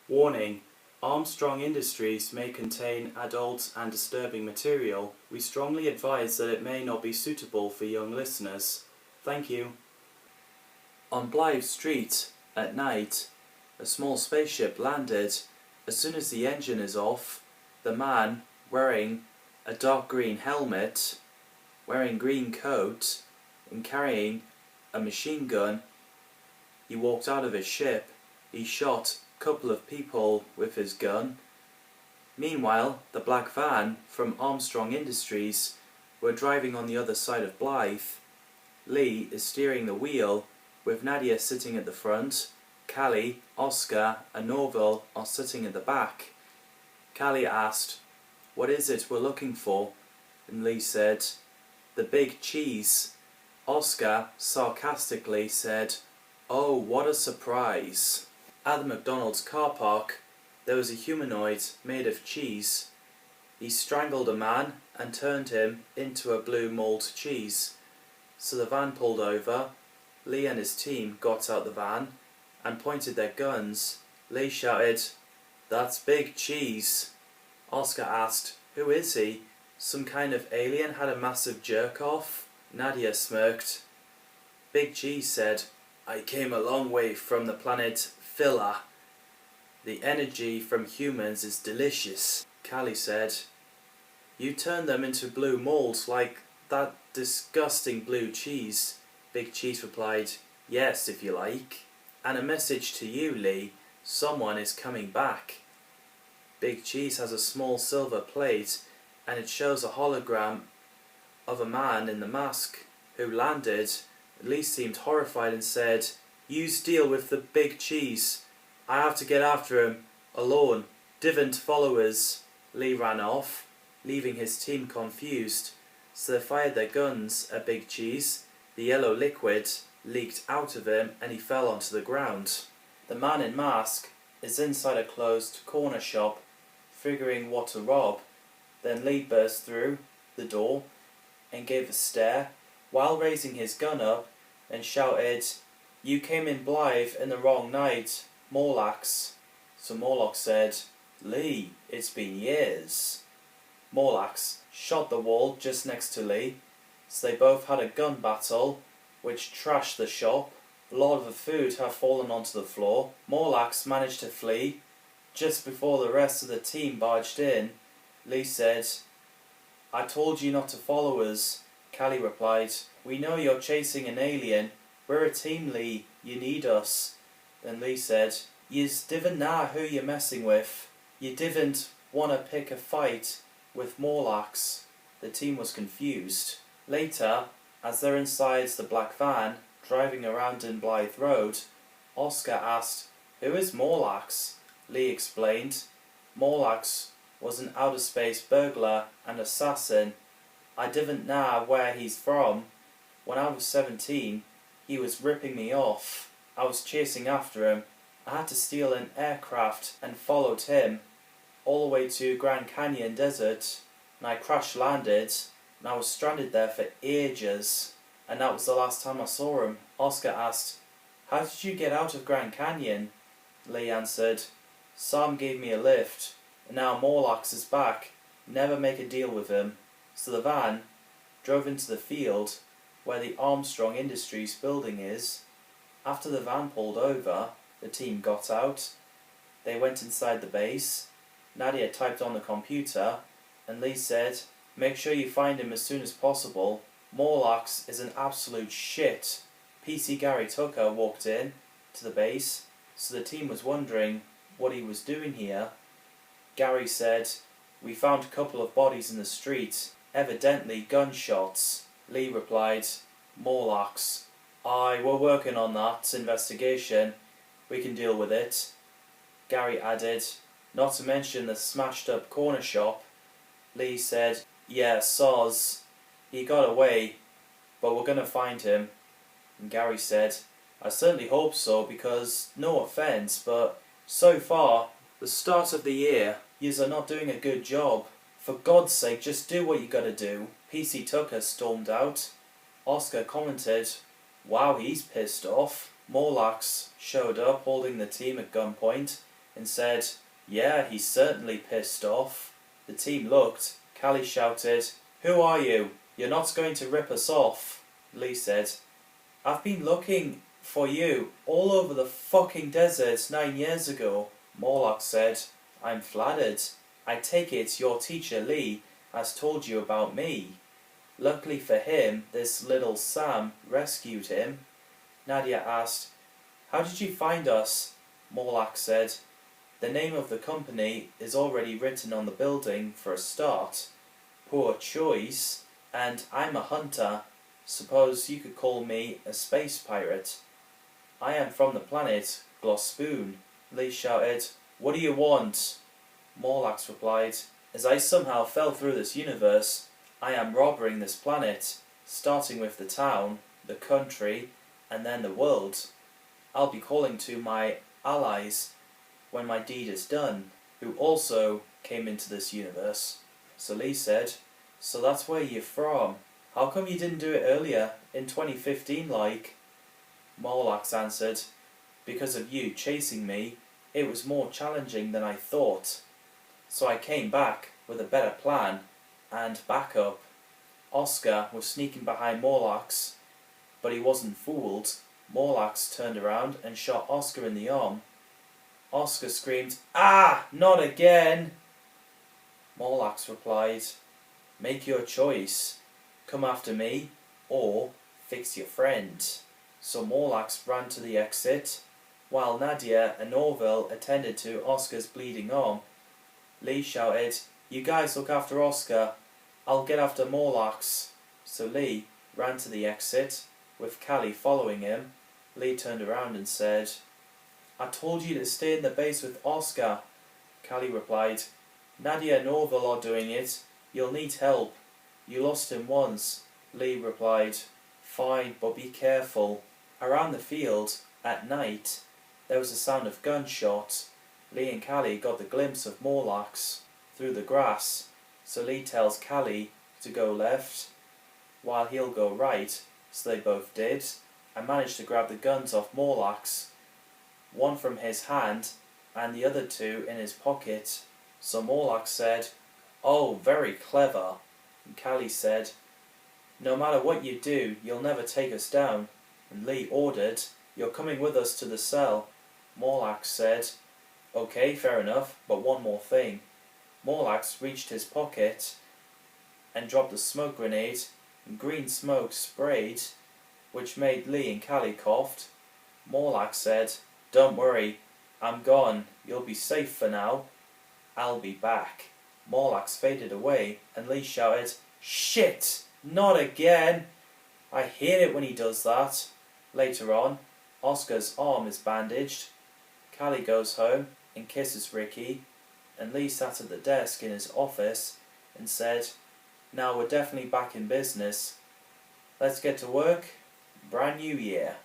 Warning: Armstrong Industries may contain adult and disturbing material. We strongly advise that it may not be suitable for young listeners. Thank you. On Blythe Street, at night, a small spaceship landed. As soon as the engine is off, the man, wearing a dark green helmet, wearing green coat, and carrying a machine gun, he walked out of his ship. He shot a couple of people with his gun. Meanwhile, the black van from Armstrong Industries were driving on the other side of Blythe. Lee is steering the wheel, with Nadia sitting at the front. Callie, Oscar and Norville are sitting at the back. Callie asked, "What is it we're looking for?" And Lee said, "The big cheese." Oscar sarcastically said, "Oh, what a surprise." At the McDonald's car park, there was a humanoid made of cheese. He strangled a man and turned him into a blue mould cheese. So the van pulled over. Lee and his team got out the van and pointed their guns. Lee shouted, "That's Big Cheese." Oscar asked, "Who is he? Some kind of alien had a massive jerk-off?" Nadia smirked. Big Cheese said, "I came a long way from the planet Phila. The energy from humans is delicious." Callie said, "You turned them into blue molds like that disgusting blue cheese." Big Cheese replied, "Yes, if you like. And a message to you, Lee. Someone is coming back." Big Cheese has a small silver plate and it shows a hologram of a man in the mask who landed. Lee seemed horrified and said, "You deal with the Big Cheese. I have to get after him, alone. Divant followers." Lee ran off, leaving his team confused, so they fired their guns at Big Cheese. The yellow liquid leaked out of him and he fell onto the ground. The man in mask is inside a closed corner shop, figuring what to rob. Then Lee burst through the door and gave a stare, while raising his gun up, and shouted, "You came in Blythe in the wrong night, Morlax." So Morlax said, "Lee, it's been years." Morlax shot the wall just next to Lee, so they both had a gun battle, which trashed the shop. A lot of the food had fallen onto the floor. Morlax managed to flee. Just before the rest of the team barged in, Lee said, "I told you not to follow us." Callie replied, "We know you're chasing an alien. We're a team, Lee. You need us." Then Lee said, "Yous divn't know who you're messing with. You divn't want to pick a fight with Morlax." The team was confused. Later, as they're inside the black van, driving around in Blythe Road, Oscar asked, "Who is Morlax?" Lee explained, "Morlax was an outer space burglar and assassin. I didn't know where he's from. When I was 17, he was ripping me off. I was chasing after him. I had to steal an aircraft and followed him all the way to Grand Canyon Desert, and I crash landed, and I was stranded there for ages, and that was the last time I saw him." Oscar asked, "How did you get out of Grand Canyon?" Lee answered, "Sam gave me a lift, and now Morlax is back. Never make a deal with him." So the van drove into the field where the Armstrong Industries building is. After the van pulled over, the team got out. They went inside the base. Nadia typed on the computer, and Lee said, "Make sure you find him as soon as possible. Morlax is an absolute shit." PC Gary Tucker walked in to the base, so the team was wondering what he was doing here. Gary said, "We found a couple of bodies in the street, evidently gunshots." Lee replied, "Morlax. Aye, we're working on that investigation. We can deal with it." Gary added, "Not to mention the smashed up corner shop." Lee said, "Yeah, soz. He got away, but we're gonna find him." And Gary said, "I certainly hope so, because, no offence, but so far, the start of the year, yous are not doing a good job. For God's sake, just do what you gotta do." PC Tucker stormed out. Oscar commented, "Wow, he's pissed off." Morlax showed up holding the team at gunpoint. and said, "Yeah, he's certainly pissed off." The team looked. Callie shouted, "Who are you? You're not going to rip us off." Lee said, "I've been looking for you all over the fucking desert 9 years ago." Morlax said, "I'm flattered. I take it your teacher Lee has told you about me. Luckily for him, this little Sam rescued him." Nadia asked, "How did you find us?" Morlax said, "The name of the company is already written on the building for a start. Poor choice. And I'm a hunter. Suppose you could call me a space pirate." "I am from the planet Glosspoon." Lee shouted, "What do you want?" Morlax replied, "As I somehow fell through this universe, I am robbering this planet, starting with the town, the country, and then the world. I'll be calling to my allies when my deed is done, who also came into this universe." So Lee said, "So that's where you're from. How come you didn't do it earlier, in 2015 like?" Morlax answered, "Because of you chasing me, it was more challenging than I thought. So I came back with a better plan and backup." Oscar was sneaking behind Morlax, but he wasn't fooled. Morlax turned around and shot Oscar in the arm. Oscar screamed, "Ah, not again!" Morlax replied, "Make your choice. Come after me, or fix your friend." So Morlax ran to the exit, while Nadia and Orville attended to Oscar's bleeding arm. Lee shouted, "You guys look after Oscar. I'll get after Morlax." So Lee ran to the exit, with Callie following him. Lee turned around and said, "I told you to stay in the base with Oscar." Callie replied, "Nadia and Orville are doing it. You'll need help. You lost him once." Lee replied, "Fine, but be careful." Around the field, at night, there was a sound of gunshots. Lee and Callie got the glimpse of Morlax through the grass, so Lee tells Callie to go left, while he'll go right, so they both did, and managed to grab the guns off Morlax, one from his hand and the other two in his pocket. So Morlax said, "Oh, very clever." And Callie said, "No matter what you do, you'll never take us down." And Lee ordered, "You're coming with us to the cell." Morlax said, "Okay, fair enough, but one more thing." Morlax reached his pocket and dropped a smoke grenade, and green smoke sprayed, which made Lee and Callie coughed. Morlax said, "Don't worry, I'm gone. You'll be safe for now. I'll be back." Morlax faded away, and Lee shouted, "Shit! Not again! I hate it when he does that." Later on, Oscar's arm is bandaged. Callie goes home and kisses Ricky, and Lee sat at the desk in his office and said, "Now we're definitely back in business. Let's get to work. Brand new year."